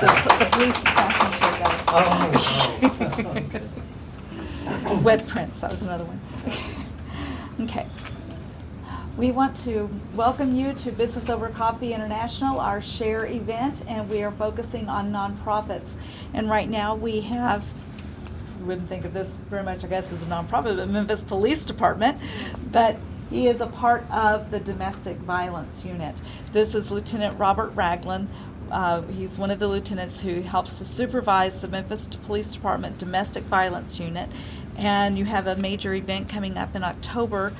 The police fashion show does. Oh. Wet prints, that was another one. Okay. We want to welcome you to Business Over Coffee International, our share event, and we are focusing on nonprofits. And right now we have, you wouldn't think of this very much, I guess, as a nonprofit, but Memphis Police Department, but he is a part of the domestic violence unit. This is Lieutenant Robert Ragland. He's one of the lieutenants who helps to supervise the Memphis Police Department domestic violence unit. And you have a major event coming up in October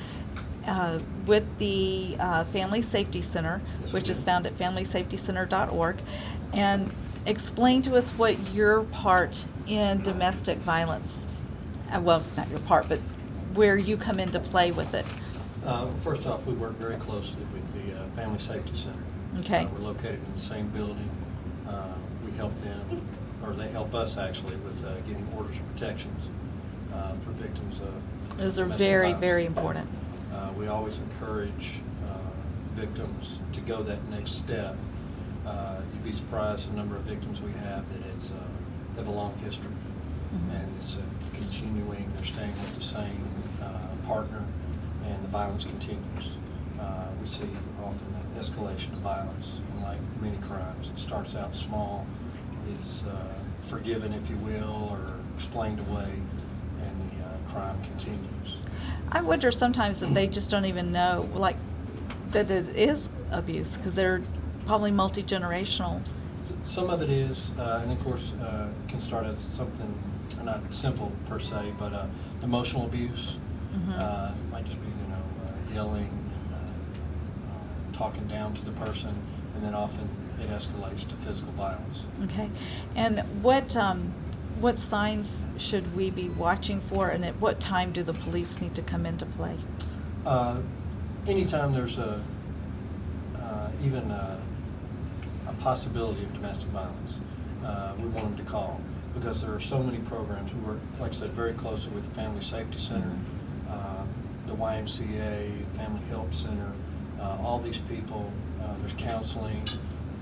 with the Family Safety Center, Yes, which we is do. found at familysafetycenter.org. And explain to us what your part in domestic violence, well, not your part, but where you come into play with it. First off, we work very closely with the Family Safety Center. Okay. We're located in the same building. We help them, or they help us actually, with getting orders of protections for victims of Those are domestic very, violence. very important. We always encourage victims to go that next step. You'd be surprised the number of victims we have that they have a long history, and it's continuing. They're staying with the same partner, and the violence continues. We see often an escalation of violence, like many crimes. It starts out small, is forgiven, if you will, or explained away, and the crime continues. I wonder sometimes that they just don't even know, like, that it is abuse, because they're probably multi-generational. Some of it is, and of course, it can start as something not simple per se, but emotional abuse. It might just be, yelling and talking down to the person, and then often it escalates to physical violence. Okay. And what signs should we be watching for, and at what time do the police need to come into play? Anytime there's even a possibility of domestic violence, we want them to call, because there are so many programs. We work, like I said, very closely with the Family Safety Center, the YMCA, Family Help Center, all these people. There's counseling,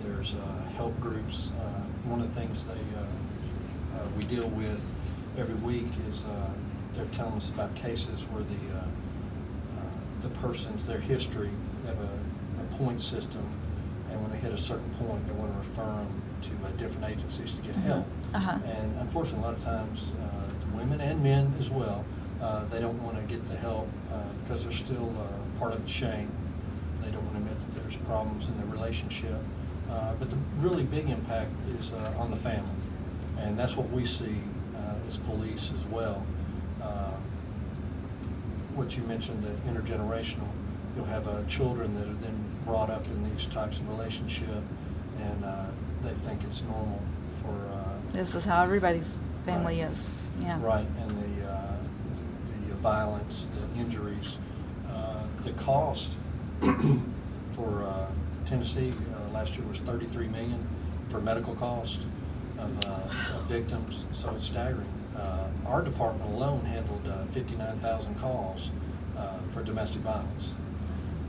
there's help groups. One of the things we deal with every week is they're telling us about cases where the person's, their history, they have a point system, and when they hit a certain point, they want to refer them to different agencies to get help. And unfortunately, a lot of times, the women and men as well, they don't want to get the help because they're still part of the shame. They don't want to admit that there's problems in the relationship. But the really big impact is on the family, and that's what we see as police as well. What you mentioned, the intergenerational, you'll have children that are then brought up in these types of relationship, and they think it's normal for This is how everybody's family Right. is. Yeah. Right, and the violence, the injuries, the cost for Tennessee last year was $33 million for medical cost of victims, so it's staggering. Our department alone handled 59,000 calls for domestic violence.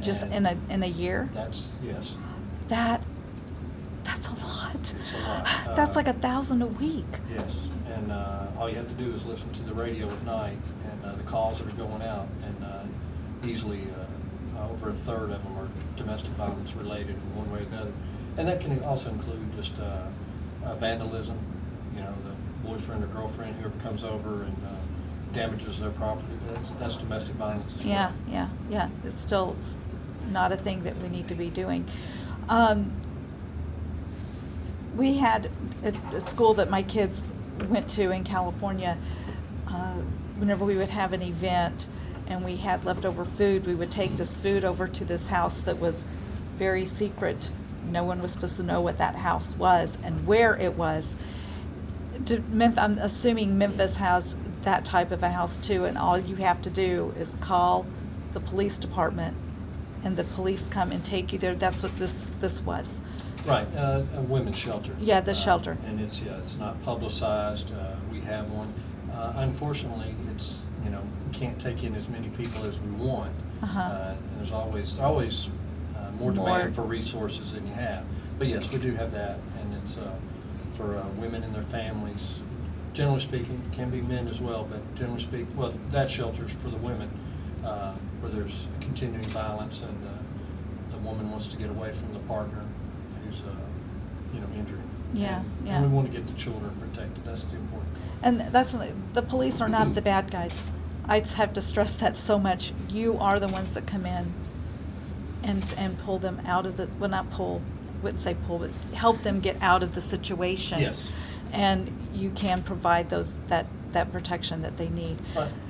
Just And in a year? That's, yes, That's a lot. it's a lot. That's like 1,000 a week. Yes, and all you have to do is listen to the radio at night and the calls that are going out, and easily over a third of them are domestic violence related in one way or the other. And that can also include just vandalism, the boyfriend or girlfriend, whoever comes over and damages their property. That's domestic violence as well. Yeah. It's not a thing that we need to be doing. We had a school that my kids went to in California. Whenever we would have an event and we had leftover food, we would take this food over to this house that was very secret. No one was supposed to know what that house was and where it was. I'm assuming Memphis has that type of a house too, and all you have to do is call the police department and the police come and take you there. That's what this was. Right, a women's shelter. Yeah, the shelter. And it's not publicized. We have one. Unfortunately, it's we can't take in as many people as we want. And there's always more demand for resources than you have. But yes, we do have that, and it's for women and their families. Generally speaking, can be men as well, but generally speaking, well, that shelter's for the women, where there's continuing violence and the woman wants to get away from the partner who's, injured. Yeah, yeah. And we want to get the children protected. That's the important thing. And that's the police are not the bad guys. I just have to stress that so much. You are the ones that come in and pull them out of the, well, not pull, wouldn't say pull, but help them get out of the situation. Yes. And you can provide that protection that they need.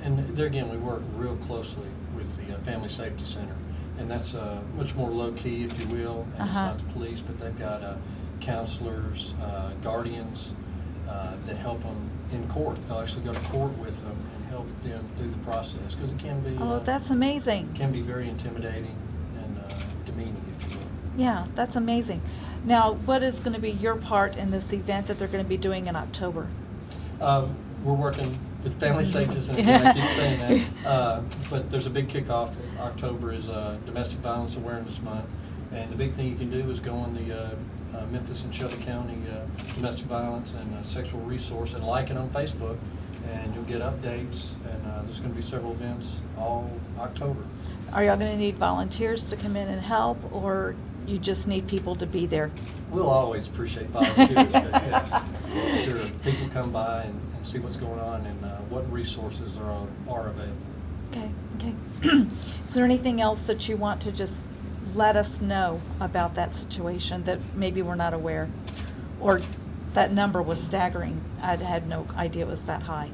And there again, we work real closely with the Family Safety Center, and that's much more low key, if you will. And it's not the police, but they've got counselors, guardians that help them in court. They'll actually go to court with them and help them through the process, because it can be. Oh, that's amazing. Can be very intimidating and demeaning, if you will. Yeah, that's amazing. Now, what is going to be your part in this event that they're going to be doing in October? We're working with Family Safety Center, again, I keep saying that. But there's a big kickoff. October is Domestic Violence Awareness Month. And the big thing you can do is go on the Memphis and Shelby County Domestic Violence and Sexual Resource and like it on Facebook. And you'll get updates. And there's going to be several events all October. Are y'all going to need volunteers to come in and help, or you just need people to be there? We'll always appreciate volunteers. But yeah, sure, people come by and see what's going on and what resources are available. Okay. Is there anything else that you want to just let us know about that situation that maybe we're not aware? Or that number was staggering. I had no idea it was that high.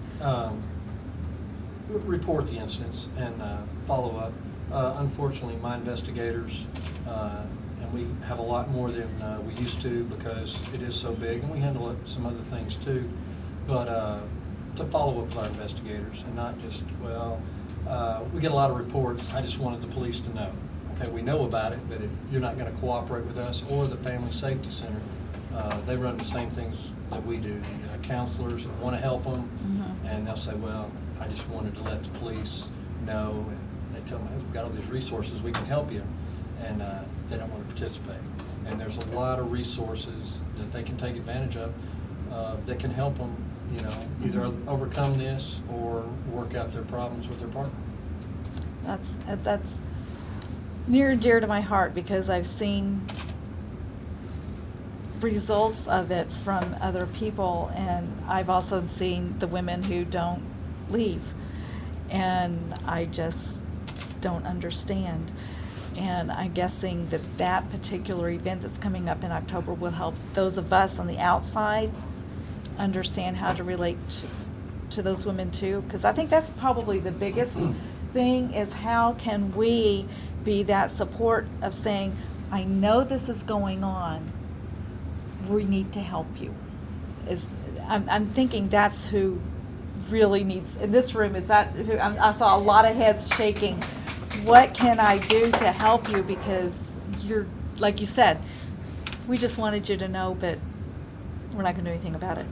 Report the incidents and follow up. Unfortunately, my investigators, and we have a lot more than we used to because it is so big, and we handle some other things too, but to follow up with our investigators and not just, we get a lot of reports. I just wanted the police to know. Okay, we know about it, but if you're not going to cooperate with us or the Family Safety Center, they run the same things that we do. Counselors want to help them, and they'll say, well, I just wanted to let the police know, and they tell me, hey, we've got all these resources, we can help you, and they don't want to participate. And there's a lot of resources that they can take advantage of that can help them, either overcome this or work out their problems with their partner. That's near and dear to my heart, because I've seen results of it from other people, and I've also seen the women who don't leave, and I just don't understand. And I'm guessing that particular event that's coming up in October will help those of us on the outside understand how to relate to those women too, because I think that's probably the biggest thing, is how can we be that support of saying, I know this is going on, we need to help you. I'm thinking that's who really needs, in this room, is that who, I saw a lot of heads shaking. What can I do to help you? Because you're, like you said, we just wanted you to know, but we're not going to do anything about it.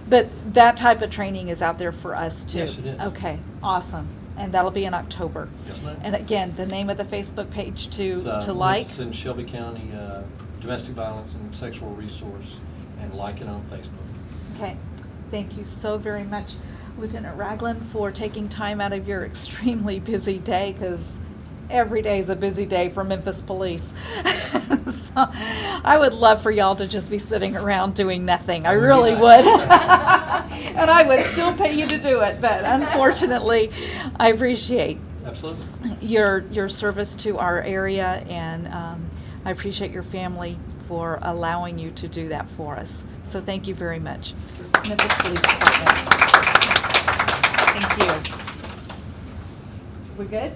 But that type of training is out there for us too. Yes, it is. Okay, awesome. And that'll be in October. Yes, ma'am. And again, the name of the Facebook page to like. It's in Shelby County Domestic Violence and Sexual Resource, and like it on Facebook. Okay, thank you so very much, Lieutenant Ragland, for taking time out of your extremely busy day, because every day is a busy day for Memphis Police. So I would love for y'all to just be sitting around doing nothing. I really would. And I would still pay you to do it, but unfortunately, I appreciate Absolutely. your service to our area, and I appreciate your family for allowing you to do that for us. So thank you very much. Memphis Police Department. Thank you. We good?